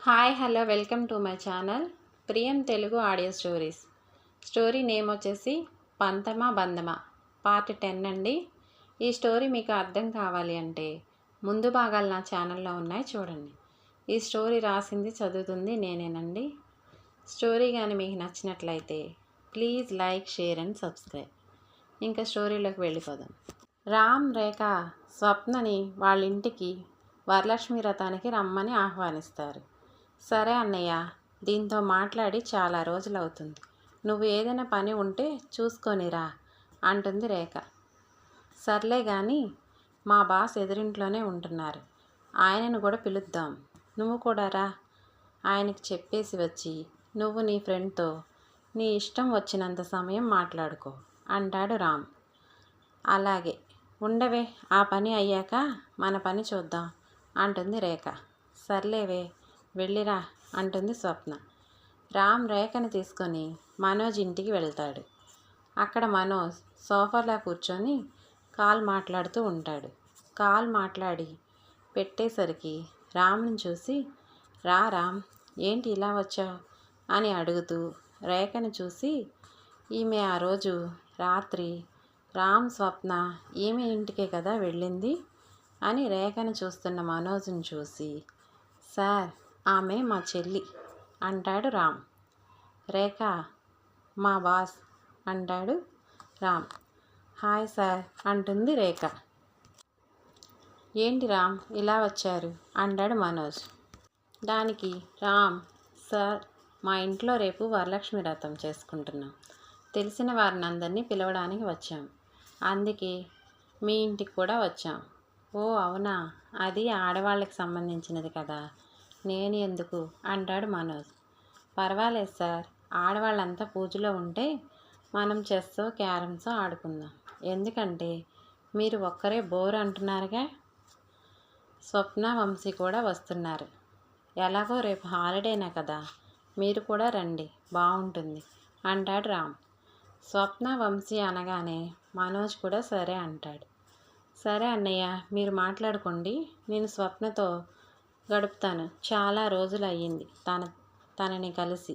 Hi hello welcome to my channel Priyam Telugu audio stories. Story name వచ్చేసి పంతమా బంధమా part 10 అండి. ఈ స్టోరీ మీకు అర్థం కావాలి అంటే ముందు భాగాలు నా ఛానల్లో ఉన్నాయి, చూడండి. ఈ స్టోరీ రాసింది చదువుతుంది నేనేనండి. స్టోరీ కానీ మీకు నచ్చినట్లయితే please like, share and subscribe. ఇంకా స్టోరీలోకి వెళ్ళిపోదాం. రామ్, రేఖ స్వప్నని వాళ్ళ ఇంటికి వరలక్ష్మి వ్రతానికి రమ్మని ఆహ్వానిస్తారు. సరే అన్నయ్య, దీంతో మాట్లాడి చాలా రోజులవుతుంది. నువ్వు ఏదైనా పని ఉంటే చూసుకొనిరా అంటుంది రేఖ. సర్లే కానీ మా బాస్ ఎదురింట్లోనే ఉంటున్నారు, ఆయనను కూడా పిలుద్దాం, నువ్వు కూడా రా. ఆయనకి చెప్పేసి వచ్చి నువ్వు నీ ఫ్రెండ్తో నీ ఇష్టం వచ్చినంత సమయం మాట్లాడుకో అంటాడు రామ్. అలాగే ఉండవే, ఆ పని అయ్యాక మన పని చూద్దాం అంటుంది రేఖ. సర్లేవే వెళ్ళిరా అంటుంది స్వప్న. రామ్ రేఖని తీసుకొని మనోజ్ ఇంటికి వెళ్తాడు. అక్కడ మనోజ్ సోఫాలో కూర్చొని కాల్ మాట్లాడుతూ ఉంటాడు. కాల్ మాట్లాడి పెట్టేసరికి రామ్ని చూసి, రా రామ్, ఏంటి ఇలా వచ్చావు అని అడుగుతూ రేఖని చూసి, ఈమె ఆ రోజు రాత్రి రామ్ స్వప్న ఈమె ఇంటికే కదా వెళ్ళింది అని రేఖని చూస్తున్న మనోజ్ని చూసి, సార్ ఆమె మా చెల్లి అంటాడు రామ్. రేఖ మా బాస్ అంటాడు రామ్. హాయ్ సార్ అంటుంది రేఖ. ఏంటి రామ్ ఇలా వచ్చారు అంటాడు మనోజ్. దానికి రామ్, సార్ మా ఇంట్లో రేపు వరలక్ష్మి వ్రతం చేసుకుంటున్నాం, తెలిసిన వారిని అందరినీ పిలవడానికి వచ్చాం, అందుకే మీ ఇంటికి కూడా వచ్చాం. ఓ అవునా, అది ఆడవాళ్ళకి సంబంధించినది కదా, నేను ఎందుకు అంటాడు మనోజ్. పర్వాలేదు సార్, ఆడవాళ్ళంతా పూజలో ఉంటే మనం చెస్సో క్యారమ్సో ఆడుకుందాం, ఎందుకంటే మీరు ఒక్కరే బోర్ అంటున్నారుగా. స్వప్న, వంశీ కూడా వస్తున్నారు, ఎలాగో రేపు హాలిడేనా కదా, మీరు కూడా రండి, బాగుంటుంది అంటాడు రామ్. స్వప్న, వంశీ అనగానే మనోజ్ కూడా సరే అంటాడు. సరే అన్నయ్య, మీరు మాట్లాడుకోండి, నేను స్వప్నతో గడుపుతాను, చాలా రోజులు అయ్యింది తనని కలిసి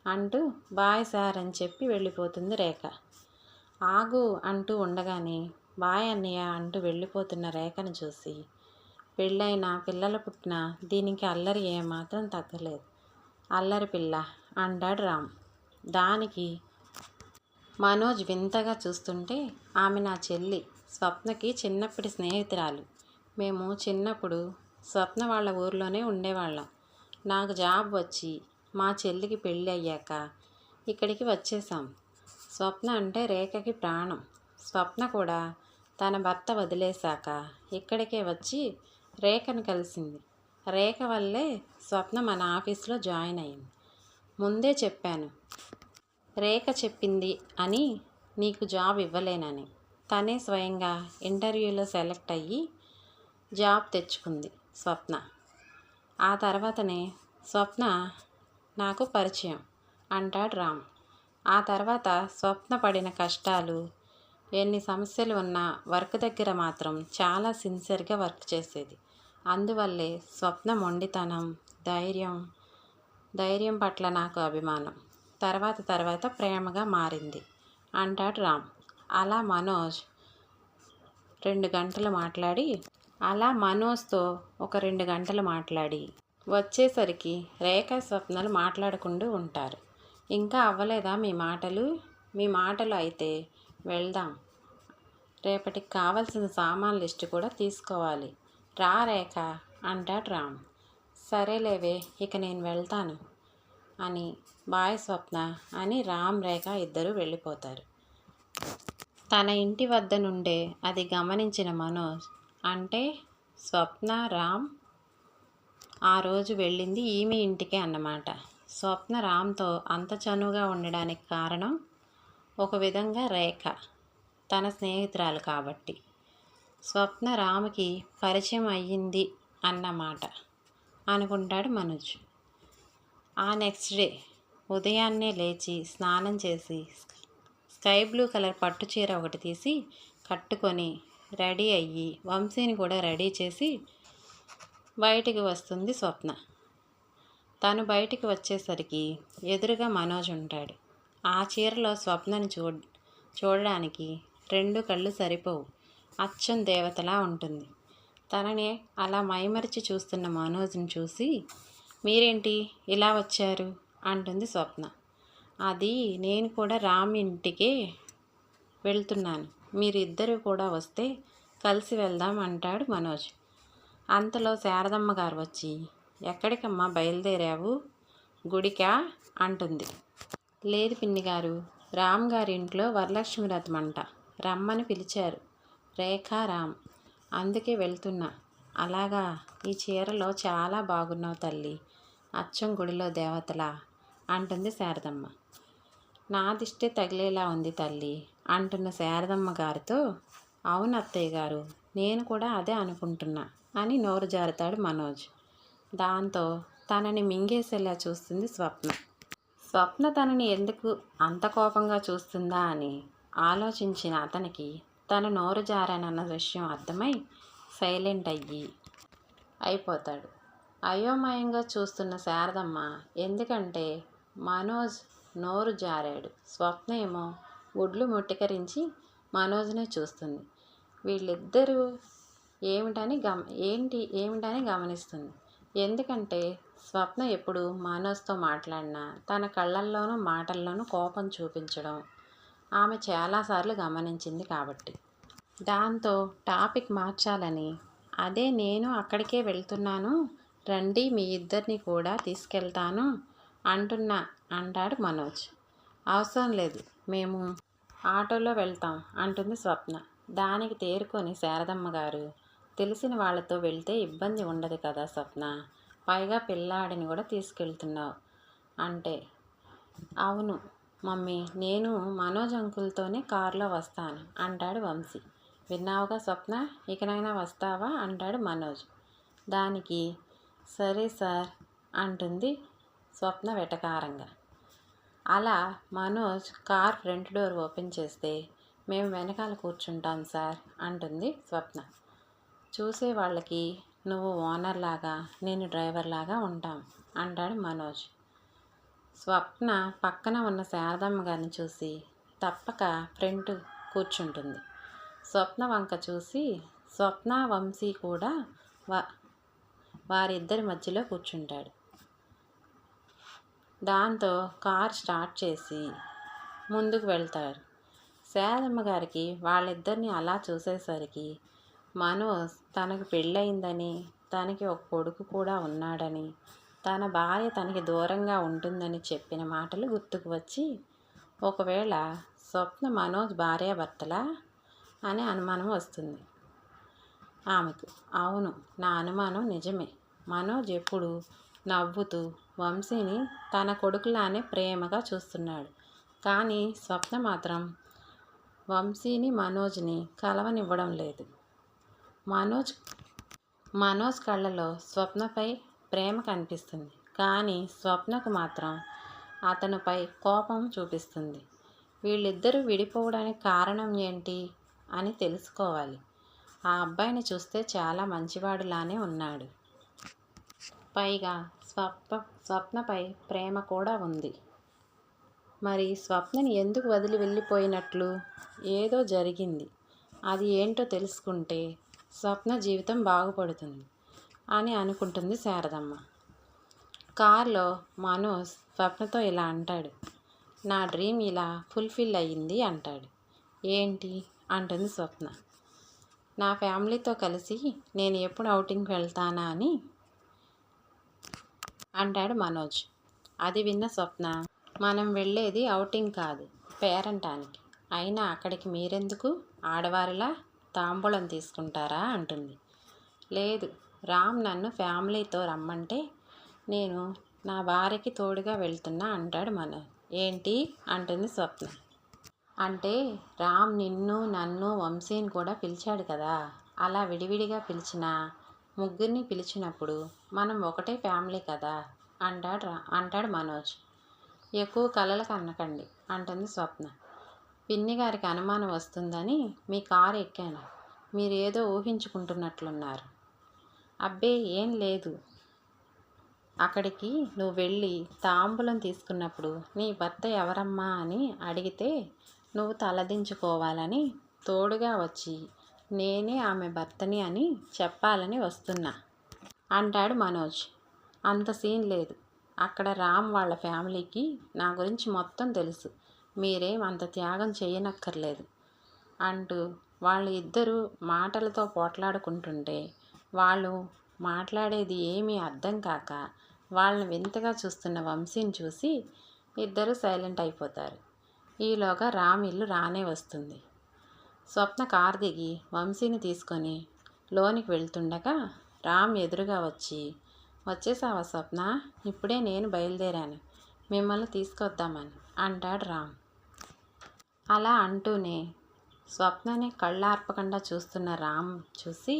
అంటూ బాయ్ సార్ అని చెప్పి వెళ్ళిపోతుంది రేఖ. ఆగు అంటూ ఉండగానే బాయ్ అన్నయ్య అంటూ వెళ్ళిపోతున్న రేఖను చూసి, పెళ్ళైనా పిల్లలు పుట్టినా దీనికి అల్లరి ఏమాత్రం తగ్గలేదు, అల్లరి పిల్ల అంటాడు రామ్. దానికి మనోజ్ వింతగా చూస్తుంటే, ఆమె నా చెల్లి, స్వప్నకి చిన్నప్పటి స్నేహితురాలు, మేము చిన్నప్పుడు స్వప్న వాళ్ళ ఊర్లోనే ఉండేవాళ్ళం, నాకు జాబ్ వచ్చి మా చెల్లికి పెళ్ళి అయ్యాక ఇక్కడికి వచ్చేసాం. స్వప్న అంటే రేఖకి ప్రాణం. స్వప్న కూడా తన భర్త వదిలేశాక ఇక్కడికే వచ్చి రేఖను కలిసింది. రేఖ వల్లే స్వప్న మన ఆఫీస్లో జాయిన్ అయింది. ముందే చెప్పాను, రేఖ చెప్పింది అని నీకు జాబ్ ఇవ్వలేనని. తనే స్వయంగా ఇంటర్వ్యూలో సెలెక్ట్ అయ్యి జాబ్ తెచ్చుకుంది స్వప్న. ఆ తర్వాతనే స్వప్న నాకు పరిచయం అంటాడు రామ్. ఆ తర్వాత స్వప్న పడిన కష్టాలు, ఎన్ని సమస్యలు ఉన్నా వర్క్ దగ్గర మాత్రం చాలా సిన్సియర్గా వర్క్ చేసేది. అందువల్లే స్వప్న మొండితనం, ధైర్యం పట్ల నాకు అభిమానం, తర్వాత ప్రేమగా మారింది అంటాడు రామ్. అలా మనోజ్తో ఒక 2 గంటలు మాట్లాడి వచ్చేసరికి రేఖ, స్వప్నలు మాట్లాడుకుంటూ ఉంటారు. ఇంకా అవ్వలేదా మీ మాటలు అయితే వెళ్దాం, రేపటికి కావలసిన సామాన్ లిస్టు కూడా తీసుకోవాలి, రా రేఖ అంటాడు రామ్. సరేలేవే, ఇక నేను వెళ్తాను అని బాయ్ స్వప్న అని రామ్, రేఖ ఇద్దరు వెళ్ళిపోతారు. తన ఇంటి వద్ద నుండే అది గమనించిన మనోజ్, అంటే స్వప్న, రామ్ ఆ రోజు వెళ్ళింది ఈమె ఇంటికే అన్నమాట. స్వప్న రామ్తో అంత చనువుగా ఉండడానికి కారణం ఒక విధంగా రేఖ, తన స్నేహితురాలు కాబట్టి. స్వప్న రామ్కి పరిచయం అయ్యింది అన్నమాట అనుకుంటాడు మనోజ్. ఆ నెక్స్ట్ డే ఉదయాన్నే లేచి స్నానం చేసి స్కై బ్లూ కలర్ పట్టు చీర ఒకటి తీసి కట్టుకొని రెడీ అయ్యి వంశీని కూడా రెడీ చేసి బయటికి వస్తుంది స్వప్న. తను బయటికి వచ్చేసరికి ఎదురుగా మనోజ్ ఉంటాడు. ఆ చీరలో స్వప్నని చూడడానికి 2 కళ్ళు సరిపోవు. అచ్చం దేవతలా ఉంటుంది. తనని అలా మైమరిచి చూస్తున్న మనోజ్ని చూసి, మీరేంటి ఇలా వచ్చారు అంటుంది స్వప్న. అది నేను కూడా రామ్ ఇంటికే వెళ్తున్నాను, మీరిద్దరూ కూడా వస్తే కలిసి వెళ్దాం అంటాడు మనోజ్. అంతలో శారదమ్మ గారు వచ్చి, ఎక్కడికమ్మా బయలుదేరావు, గుడికా అంటుంది. లేదు పిన్ని గారు, రామ్ గారి ఇంట్లో వరలక్ష్మి వ్రతం అంట, రమ్మని పిలిచారు రేఖా రామ్, అందుకే వెళ్తున్నా. అలాగా, ఈ చీరలో చాలా బాగున్నావు తల్లి, అచ్చం గుడిలో దేవతలా అంటుంది శారదమ్మ. నా దిష్టే తగిలేలా ఉంది తల్లి అంటున్న శారదమ్మ గారితో, అవును అత్తయ్య గారు, నేను కూడా అదే అనుకుంటున్నా అని నోరు జారుతాడు మనోజ్. దాంతో తనని మింగేసేలా చూస్తుంది స్వప్న. స్వప్న తనని ఎందుకు అంత కోపంగా చూస్తుందా అని ఆలోచించిన అతనికి తన నోరు జారానన్న విషయం అర్థమై సైలెంట్ అయిపోతాడు. అయోమయంగా చూస్తున్న శారదమ్మ, ఎందుకంటే మనోజ్ నోరు జారాడు. స్వప్న ఏమో గుడ్లు ముట్టికరించి మనోజ్నే చూస్తుంది. వీళ్ళిద్దరూ ఏమిటని గమనిస్తుంది. ఎందుకంటే స్వప్న ఎప్పుడు మనోజ్తో మాట్లాడినా తన కళ్ళల్లోనూ మాటల్లోనూ కోపం చూపించడం ఆమె చాలాసార్లు గమనించింది కాబట్టి. దాంతో టాపిక్ మార్చాలని, అదే నేను అక్కడికే వెళ్తున్నాను, రండి మీ ఇద్దరిని కూడా తీసుకెళ్తాను అంటాడు మనోజ్. అవసరం లేదు, మేము ఆటోలో వెళ్తాం అంటుంది స్వప్న. దానికి తేరుకొని శారదమ్మ గారు, తెలిసిన వాళ్ళతో వెళ్తే ఇబ్బంది ఉండదు కదా స్వప్న, పైగా పిల్లాడిని కూడా తీసుకెళ్తున్నావు అంటే, అవును మమ్మీ, నేను మనోజ్ అంకుల్తోనే కారులో వస్తాను అంటాడు వంశీ. విన్నావుగా స్వప్న, ఇకనైనా వస్తావా అంటాడు మనోజ్. దానికి సరే సార్ అంటుంది స్వప్న వెటకారంగా. అలా Manoj car front door open చేస్తే, మేము వెనకాల కూర్చుంటాం సార్ అంటుంది స్వప్న. చూసే వాళ్ళకి నువ్వు ఓనర్ లాగా నేను డ్రైవర్ లాగా ఉంటాం అంటాడు మనోజ్. స్వప్న పక్కన ఉన్న శారదమ్మ గారిని చూసి తప్పక ఫ్రంట్ కూర్చుంటుంది. స్వప్న వంక చూసి స్వప్న వంశీ కూడా వారిద్దరి మధ్యలో కూర్చుంటాడు. దాంతో కార్ స్టార్ట్ చేసి ముందుకు వెళ్తారు. శారదమ్మ గారికి వాళ్ళిద్దరిని అలా చూసేసరికి మనోజ్ తనకు పెళ్ళయిందని, తనకి ఒక కొడుకు కూడా ఉన్నాడని, తన భార్య తనకి దూరంగా ఉంటుందని చెప్పిన మాటలు గుర్తుకు వచ్చి, ఒకవేళ స్వప్న మనోజ్ భార్యాభర్తలా అనే అనుమానం వస్తుంది ఆమెకు. అవును, నా అనుమానం నిజమే. మనోజ్ ఎప్పుడు నవ్వుతూ వంశీని తన కొడుకులానే ప్రేమగా చూస్తున్నాడు. కానీ స్వప్న మాత్రం వంశీని మనోజ్ని కలవనివ్వడం లేదు. మనోజ్ కళ్ళలో స్వప్నపై ప్రేమ కనిపిస్తుంది, కానీ స్వప్నకు మాత్రం అతనిపై కోపం చూపిస్తుంది. వీళ్ళిద్దరూ విడిపోవడానికి కారణం ఏంటి అని తెలుసుకోవాలి. ఆ అబ్బాయిని చూస్తే చాలా మంచివాడులానే ఉన్నాడు. పైగా స్వప్నపై ప్రేమ కూడా ఉంది. మరి స్వప్నని ఎందుకు వదిలి వెళ్ళిపోయినట్లు? ఏదో జరిగింది, అది ఏంటో తెలుసుకుంటే స్వప్న జీవితం బాగుపడుతుంది అని అనుకుంటుంది శారదమ్మ. కారులో మనోజ్ స్వప్నతో ఇలా అంటాడు, నా డ్రీమ్ ఇలా ఫుల్ఫిల్ అయ్యింది అంటాడు. ఏంటి అంటుంది స్వప్న. నా ఫ్యామిలీతో కలిసి నేను ఎప్పుడు అవుటింగ్కి వెళ్తానా అని అంటాడు మనోజ్. అది విన్న స్వప్న, మనం వెళ్ళేది అవుటింగ్ కాదు, పేరంటానికి. అయినా అక్కడికి మీరెందుకు, ఆడవారిలా తాంబూలం తీసుకుంటారా అంటుంది. లేదు, రామ్ నన్ను ఫ్యామిలీతో రమ్మంటే నేను నా భార్యకి తోడుగా వెళ్తున్నా అంటాడు మనోజ్. ఏంటి అంటుంది స్వప్న. అంటే రామ్ నిన్ను నన్ను వంశీని కూడా పిలిచాడు కదా, అలా విడివిడిగా పిలిచినా ముగ్గురిని పిలిచినప్పుడు మనం ఒకటే ఫ్యామిలీ కదా అంటాడు మనోజ్. ఎక్కువ కలలకు అనకండి అంటుంది స్వప్న. పిన్ని గారికి అనుమానం వస్తుందని మీ కారు ఎక్కాను, మీరు ఏదో ఊహించుకుంటున్నట్లున్నారు. అబ్బే ఏం లేదు అక్కడికి నువ్వు వెళ్ళి తాంబూలం తీసుకున్నప్పుడు నీ భర్త ఎవరమ్మా అని అడిగితే నువ్వు తలదించుకోవాలని తోడుగా వచ్చి నేనే ఆమె భర్తని అని చెప్పాలని వస్తున్నా అంటాడు మనోజ్. అంత సీన్ లేదు. అక్కడ రామ్ వాళ్ళ ఫ్యామిలీకి నా గురించి మొత్తం తెలుసు. మీరేం అంత త్యాగం చేయనక్కర్లేదు అంటూ వాళ్ళు ఇద్దరూ మాటలతో పోట్లాడుకుంటుంటే వాళ్ళు మాట్లాడేది ఏమీ అర్థం కాక వాళ్ళని వింతగా చూస్తున్న వంశీని చూసి ఇద్దరు సైలెంట్ అయిపోతారు. ఈలోగా రామ్ ఇల్లు రానే వస్తుంది. స్వప్న కారు దిగి వంశీని తీసుకొని లోనికి వెళ్తుండగా రామ్ ఎదురుగా వచ్చేసావా స్వప్న? ఇప్పుడే నేను బయలుదేరాను మిమ్మల్ని తీసుకొద్దామని అంటాడు రామ్. అలా అంటూనే స్వప్నని కళ్ళార్పకుండా చూస్తున్న రామ్ చూసి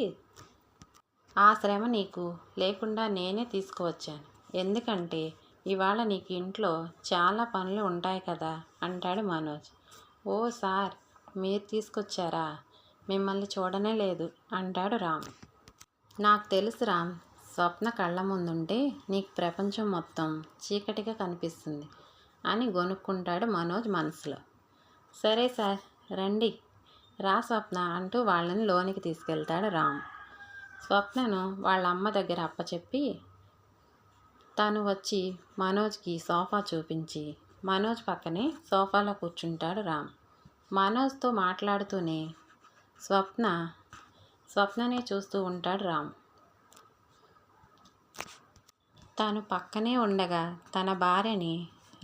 ఆ శ్రమ నీకు లేకుండా నేనే తీసుకువచ్చాను. ఎందుకంటే ఇవాళ నీకు ఇంట్లో చాలా పనులు ఉంటాయి కదా అంటాడు మనోజ్. ఓ సార్, మీరు తీసుకొచ్చారా? మిమ్మల్ని చూడనే లేదు అంటాడు రామ్. నాకు తెలుసు రామ్, స్వప్న కళ్ళ ముందుంటే నీకు ప్రపంచం మొత్తం చీకటిగా కనిపిస్తుంది అని గొనుక్కుంటాడు మనోజ్ మనసులో. సరే సార్, రండి, రా స్వప్న అంటూ వాళ్ళని లోనికి తీసుకెళ్తాడు రామ్. స్వప్నను వాళ్ళ అమ్మ దగ్గర అప్పచెప్పి తను వచ్చి మనోజ్కి సోఫా చూపించి మనోజ్ పక్కనే సోఫాలో కూర్చుంటాడు రామ్. మనోజ్తో మాట్లాడుతూనే స్వప్ననే చూస్తూ ఉంటాడు రామ్. తను పక్కనే ఉండగా తన భార్యని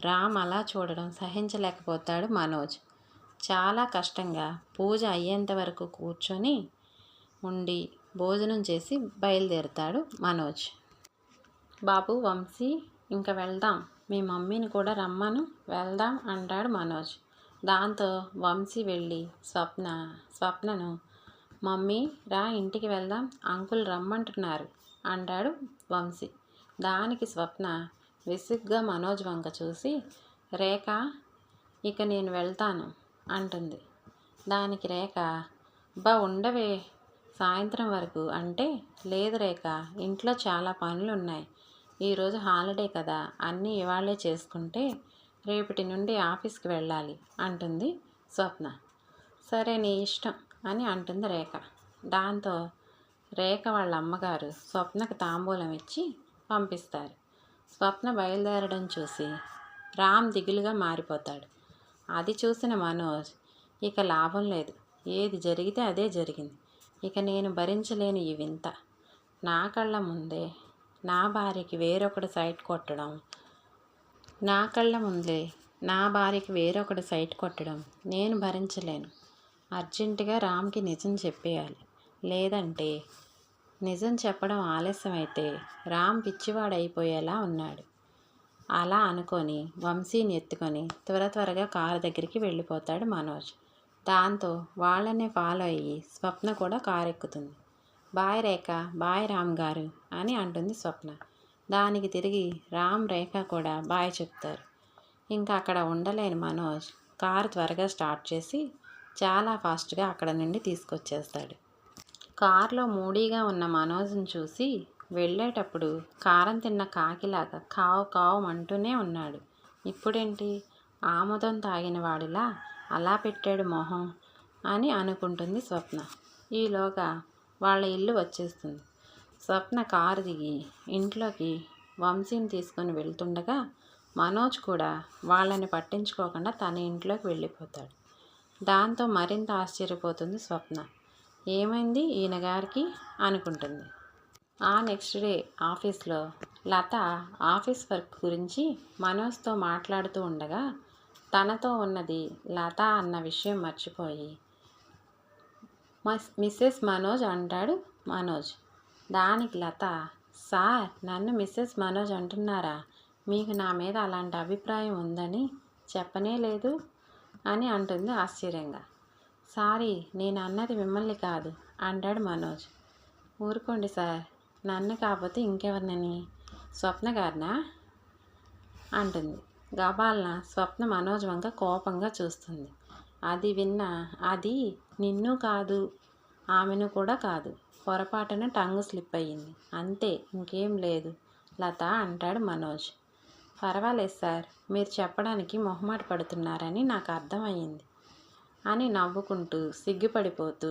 రామ్ అలా చూడడం సహించలేకపోతాడు మనోజ్. చాలా కష్టంగా పూజ అయ్యేంత వరకు కూర్చొని ఉండి భోజనం చేసి బయలుదేరుతాడు మనోజ్. బాబు వంశీ, ఇంక వెళ్దాం, మీ మమ్మీని కూడా రమ్మను, వెళ్దాం అంటాడు మనోజ్. దాంతో వంశీ వెళ్ళి స్వప్నను మమ్మీ రా, ఇంటికి వెళ్దాం, అంకుల్ రమ్మంటున్నారు అంటాడు వంశీ. దానికి స్వప్న విసుగ్గా మనోజ్ వంక చూసి రేఖ, ఇక నేను వెళ్తాను అంటుంది. దానికి రేఖ ఉండవే సాయంత్రం వరకు అంటే, లేదు రేఖ, ఇంట్లో చాలా పనులు ఉన్నాయి, ఈరోజు హాలిడే కదా, అన్నీ ఇవాళే చేసుకుంటే రేపటి నుండి ఆఫీస్కి వెళ్ళాలి అంటుంది స్వప్న. సరే నీ ఇష్టం అని అంటుంది రేఖ. దాంతో రేఖ వాళ్ళ అమ్మగారు స్వప్నకు తాంబూలం ఇచ్చి పంపిస్తారు. స్వప్న బయలుదేరడం చూసి రామ్ దిగులుగా మారిపోతాడు. అది చూసిన మనోజ్ ఇక లాభం లేదు, ఏది జరిగితే అదే జరిగింది, ఇక నేను భరించలేను ఈ వింత, నా కళ్ళ ముందే నా భార్యకి వేరొకడు సైట్ కొట్టడం నేను భరించలేను. అర్జెంటుగా రామ్కి నిజం చెప్పేయాలి, లేదంటే నిజం చెప్పడం ఆలస్యమైతే రామ్ పిచ్చివాడైపోయేలా ఉన్నాడు. అలా అనుకొని వంశీని ఎత్తుకొని త్వరగా కారు దగ్గరికి వెళ్ళిపోతాడు మనోజ్. దాంతో వాళ్ళనే ఫాలో అయ్యి స్వప్న కూడా కారు ఎక్కుతుంది. బాయ్ రేఖ, బాయ్ రామ్ గారు అని అంటుంది స్వప్న. దానికి తిరిగి రామ్ రేఖ కూడా బాయ్ చెప్తారు. ఇంకా అక్కడ ఉండలేని మనోజ్ కారు త్వరగా స్టార్ట్ చేసి చాలా ఫాస్ట్గా అక్కడ నుండి తీసుకొచ్చేస్తాడు. కారులో మూడీగా ఉన్న మనోజ్ని చూసి వెళ్ళేటప్పుడు కారం తిన్న కాకిలాగా కావు అంటూనే ఉన్నాడు. ఇప్పుడేంటి ఆముదం తాగిన వాడిలా అలా పెట్టాడు మొహం అని అనుకుంటుంది స్వప్న. ఈలోగా వాళ్ళ ఇల్లు వచ్చేస్తుంది. స్వప్న కారు దిగి ఇంట్లోకి వంశీని తీసుకొని వెళ్తుండగా మనోజ్ కూడా వాళ్ళని పట్టించుకోకుండా తన ఇంట్లోకి వెళ్ళిపోతాడు. దాంతో మరింత ఆశ్చర్యపోతుంది స్వప్న. ఏమైంది ఈయన గారికి అనుకుంటుంది. ఆ నెక్స్ట్ డే ఆఫీస్లో లత ఆఫీస్ వర్క్ గురించి మనోజ్తో మాట్లాడుతూ ఉండగా తనతో ఉన్నది లత అన్న విషయం మర్చిపోయి మిస్సెస్ మనోజ్ అంటాడు మనోజ్. దానికి లత, సార్, నన్ను మిస్సెస్ మనోజ్ అంటున్నారా? మీకు నా మీద అలాంటి అభిప్రాయం ఉందని చెప్పనే లేదు అని అంటుంది ఆశ్చర్యంగా. సారీ, నేను అన్నది మిమ్మల్ని కాదు అంటాడు మనోజ్. ఊరుకోండి సార్, నన్ను కాకపోతే ఇంకెవరినని? స్వప్న గారినా అంటుంది. గబాల్న స్వప్న మనోజ్ వంక కోపంగా చూస్తుంది. అది విన్న అది నిన్ను కాదు, ఆమెను కూడా కాదు, పొరపాటున టంగు స్లిప్ అయ్యింది, అంతే, ఇంకేం లేదు లత అంటాడు మనోజ్. పర్వాలేదు సార్, మీరు చెప్పడానికి మొహమాట పడుతున్నారని నాకు అర్థమయ్యింది అని నవ్వుకుంటూ సిగ్గుపడిపోతూ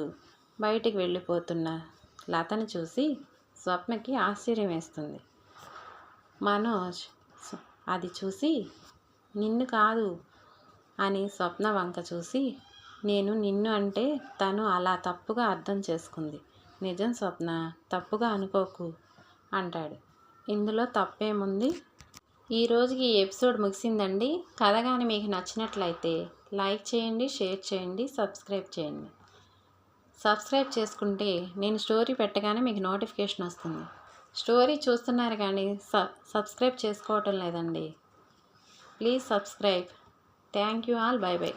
బయటికి వెళ్ళిపోతున్న లతని చూసి స్వప్నకి ఆశ్చర్యం వేస్తుంది. మనోజ్ అది చూసి నిన్ను కాదు అని స్వప్న వంక చూసి, నేను నిన్ను అంటే తను అలా తప్పుగా అర్థం చేసుకుంది. నిజం స్వప్న, తప్పుగా అనుకోకు అంటాడు. ఇందులో తప్పేముంది? ఈ రోజుకి ఈ ఎపిసోడ్ ముగిసిందండి. కథ కానీ మీకు నచ్చినట్లయితే లైక్ చేయండి, షేర్ చేయండి, సబ్స్క్రైబ్ చేయండి. సబ్స్క్రైబ్ చేసుకుంటే నేను స్టోరీ పెట్టగానే మీకు నోటిఫికేషన్ వస్తుంది. స్టోరీ చూస్తున్నారు కానీ సబ్స్క్రైబ్ చేసుకోవటం లేదండి. Please subscribe. Thank you all. By by.